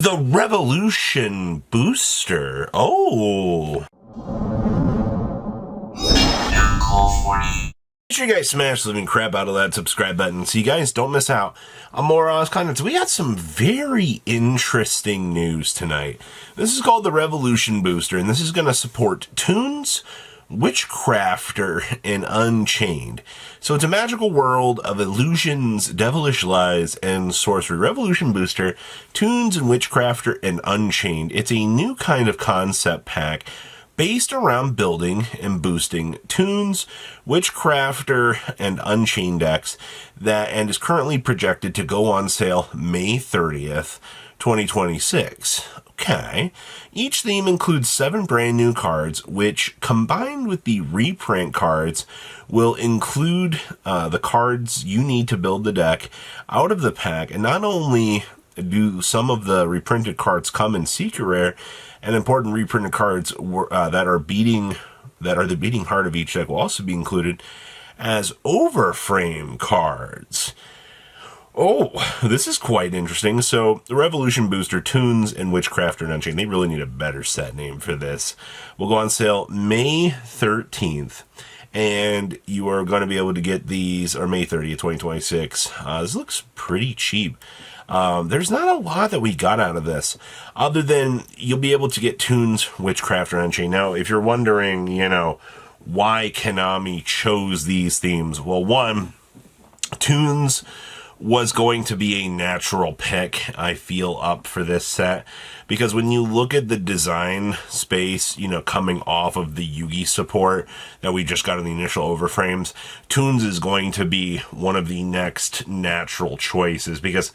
The Revolution Booster. Oh. Make sure you guys smash the living crap out of that subscribe button so you guys don't miss out on more content. So we got some very interesting news tonight. This is called the Revolution Booster, and this is going to support Toons, Witchcrafter, and Unchained. So it's a magical world of illusions, devilish lies, and sorcery. Revolution Booster, Toons and Witchcrafter, and Unchained. It's a new kind of concept pack based around building and boosting Toons, Witchcrafter, and Unchained decks and is currently projected to go on sale May 30th, 2026. Okay. Each theme includes 7 brand new cards, which combined with the reprint cards will include the cards you need to build the deck out of the pack. And not only do some of the reprinted cards come in secret rare, and important reprinted cards that are the beating heart of each deck will also be included as overframe cards. Oh, this is quite interesting. So, the Revolution Booster, Toons, and Witchcrafter and Unchained, they really need a better set name for this. Will go on sale May 13th, and you are going to be able to get these, or May 30th, 2026. This looks pretty cheap. There's not a lot that we got out of this, other than you'll be able to get Toons, Witchcrafter, and Unchained. Now, if you're wondering, why Konami chose these themes, well, one, Toons was going to be a natural pick, I feel, up for this set. Because when you look at the design space, coming off of the Yugi support that we just got in the initial overframes, Toons is going to be one of the next natural choices. Because,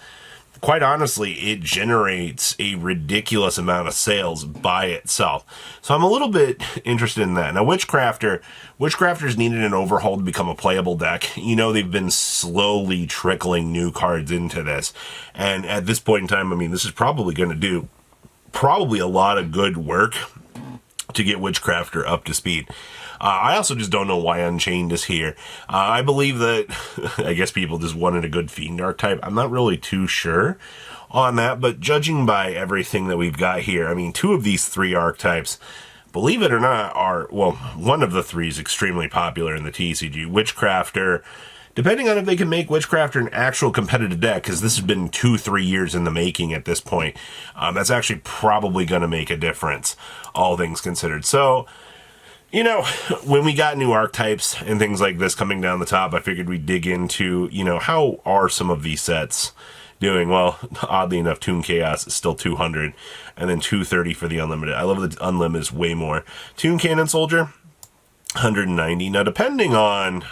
quite honestly, it generates a ridiculous amount of sales by itself. So I'm a little bit interested in that. Now, Witchcrafter's needed an overhaul to become a playable deck. They've been slowly trickling new cards into this. And at this point in time, this is probably going to do a lot of good work to get Witchcrafter up to speed. I also just don't know why Unchained is here. I believe that, I guess people just wanted a good Fiend archetype. I'm not really too sure on that, but judging by everything that we've got here, 2 of these 3 archetypes, believe it or not, one of the 3 is extremely popular in the TCG. Witchcrafter, depending on if they can make Witchcrafter an actual competitive deck, because this has been 2-3 years in the making at this point, that's actually probably going to make a difference, all things considered. So, when we got new archetypes and things like this coming down the top, I figured we'd dig into, how are some of these sets doing? Well, oddly enough, Toon Chaos is still 200, and then 230 for the Unlimited. I love the Unlimited is way more. Toon Cannon Soldier, 190. Now, depending on,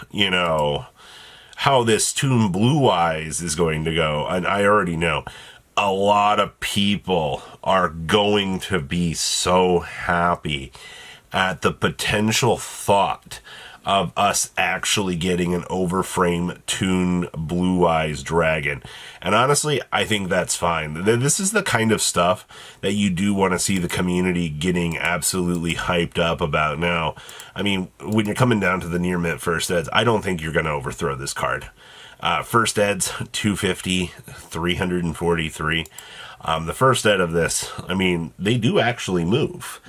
how this Toon Blue Eyes is going to go, and I already know, a lot of people are going to be so happy at the potential thought of us actually getting an overframe Toon Blue Eyes Dragon. And honestly, I think that's fine. This is the kind of stuff that you do want to see the community getting absolutely hyped up about now. When you're coming down to the near mint first eds, I don't think you're going to overthrow this card. First eds, 250, 343. The first ed of this, they do actually move.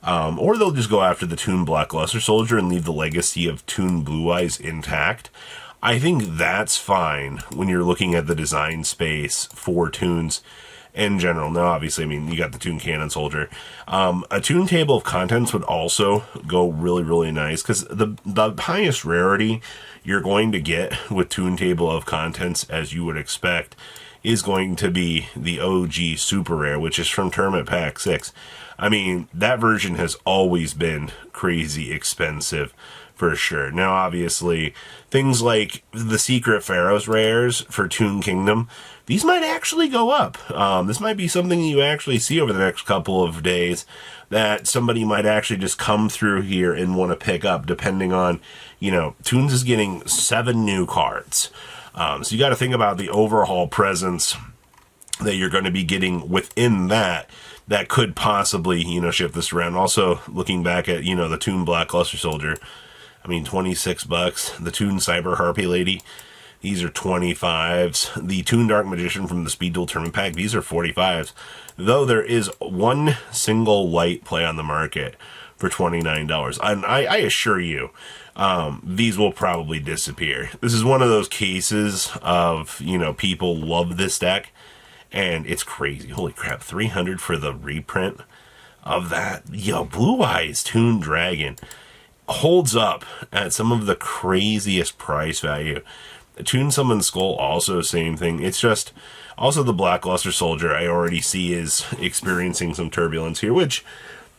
Or they'll just go after the Toon Black Luster Soldier and leave the legacy of Toon Blue Eyes intact. I think that's fine when you're looking at the design space for Toons in general. Now, obviously, you got the Toon Cannon Soldier. A Toon Table of Contents would also go really, really nice, because the highest rarity you're going to get with Toon Table of Contents, as you would expect, is going to be the OG Super Rare, which is from Tournament Pack 6. That version has always been crazy expensive, for sure. Now, obviously, things like the Secret Pharaoh's rares for Toon Kingdom, these might actually go up. This might be something you actually see over the next couple of days, that somebody might actually just come through here and want to pick up, depending on, Toons is getting 7 new cards. So you got to think about the overhaul presence that you're going to be getting within that could possibly, shift this around. Also, looking back at, the Toon Black Luster Soldier, $26. The Toon Cyber Harpy Lady, These are 25s. The Toon Dark Magician from the Speed Duel Tournament Pack, these are 45s. Though there is one single light play on the market for $29. And I assure you, these will probably disappear. This is one of those cases of, you know, people love this deck, and it's crazy. Holy crap, 300 for the reprint of that. Yo, Blue Eyes Toon Dragon holds up at some of the craziest price value. Toon Summon Skull, also same thing. It's just, also the Blackluster Soldier, I already see is experiencing some turbulence here, which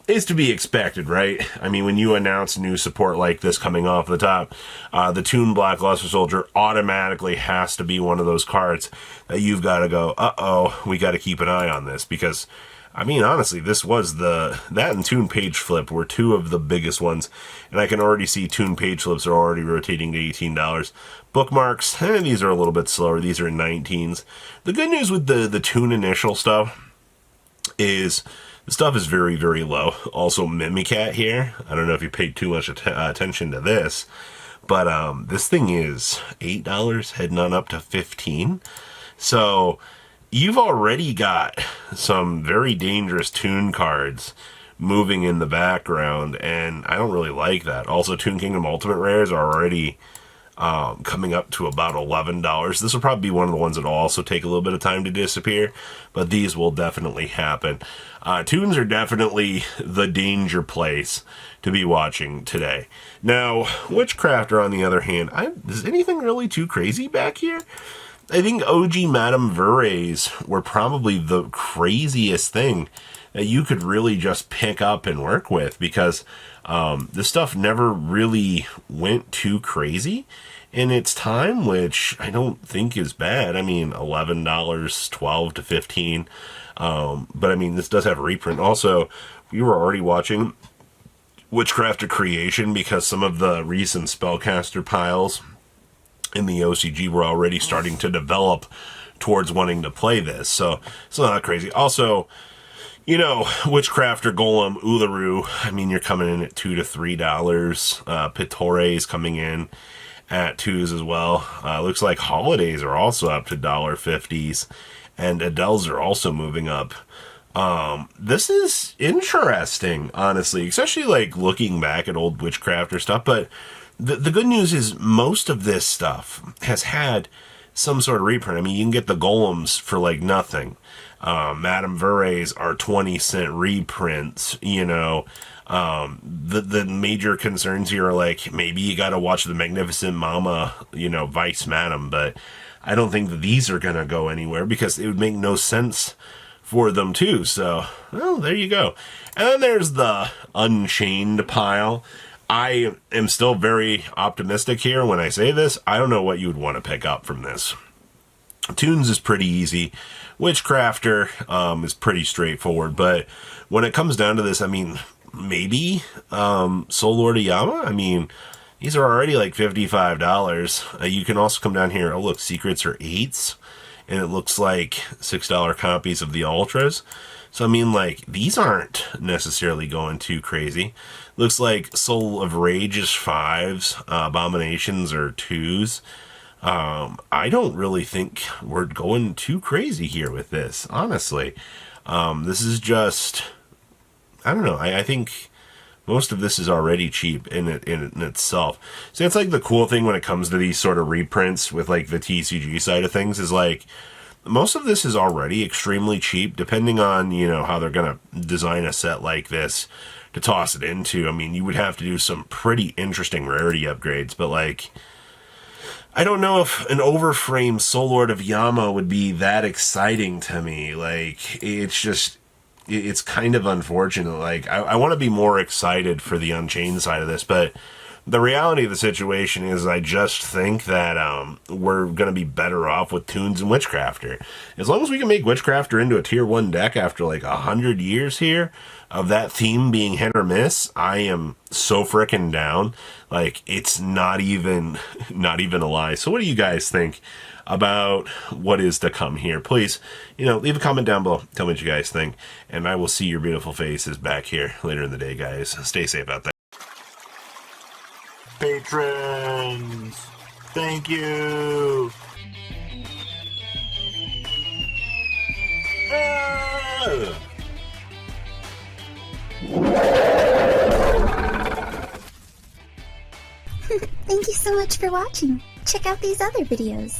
is to be expected, right? I mean, when you announce new support like this coming off the top, the Toon Blackluster Soldier automatically has to be one of those cards that you've got to go, uh-oh, we got to keep an eye on this, because, I mean, honestly, this was that and Toon Page Flip were two of the biggest ones, and I can already see Toon Page Flips are already rotating to $18. Bookmarks, these are a little bit slower. These are 19s. The good news with the Toon Initial stuff is the stuff is very, very low. Also, Mimicat here. I don't know if you paid too much attention to this, but this thing is $8, heading on up to $15. So you've already got some very dangerous Toon cards moving in the background, and I don't really like that. Also, Toon Kingdom Ultimate Rares are already coming up to about $11. This will probably be one of the ones that will also take a little bit of time to disappear, but these will definitely happen. Toons are definitely the danger place to be watching today. Now, Witchcrafter, on the other hand, is anything really too crazy back here? I think OG Madame Verres were probably the craziest thing that you could really just pick up and work with, because this stuff never really went too crazy in its time, which I don't think is bad. I mean, $11, $12 to $15. But I mean, this does have a reprint. Also, we were already watching Witchcrafter Creation because some of the recent Spellcaster piles in the OCG were already starting to develop towards wanting to play this. So it's not crazy. Also, you know, Witchcrafter, Golem, Uluru, I mean, you're coming in at $2 to $3. Pittore is coming in at 2s as well. Looks like Holidays are also up to $1.50s, and Adele's are also moving up. This is interesting, honestly, especially like looking back at old Witchcrafter stuff. But the good news is most of this stuff has had some sort of reprint. I mean, you can get the Golems for like nothing. Madame Verres are 20-cent reprints, you know. The major concerns here are like, maybe you got to watch the Magnificent Mama, you know, Vice Madam, but I don't think that these are going to go anywhere because it would make no sense for them too. So, well, there you go. And then there's the Unchained pile. I am still very optimistic here when I say this. I don't know what you would want to pick up from this. Toons is pretty easy. Witchcrafter is pretty straightforward. But when it comes down to this, I mean, maybe Soul Lord Ayama? I mean, these are already like $55. You can also come down here. Oh, look, secrets are 8s. And it looks like $6 copies of the Ultras. So, I mean, like, these aren't necessarily going too crazy. Looks like Soul of Rage is 5s. Abominations are 2s. I don't really think we're going too crazy here with this, honestly. This is just, I don't know. I think most of this is already cheap in itself. So it's like the cool thing when it comes to these sort of reprints with like the TCG side of things is like, most of this is already extremely cheap, depending on, you know, how they're going to design a set like this to toss it into. I mean, you would have to do some pretty interesting rarity upgrades, but like, I don't know if an overframe Soul Lord of Yama would be that exciting to me. Like, it's just, it's kind of unfortunate. Like, I want to be more excited for the Unchained side of this, but the reality of the situation is I just think that we're going to be better off with Toons and Witchcrafter. As long as we can make Witchcrafter into a tier 1 deck after like 100 years here of that theme being hit or miss, I am so frickin' down. Like, it's not even a lie. So what do you guys think about what is to come here? Please, you know, leave a comment down below. Tell me what you guys think. And I will see your beautiful faces back here later in the day, guys. Stay safe out there. Patrons! Thank you. Thank you so much for watching. Check out these other videos.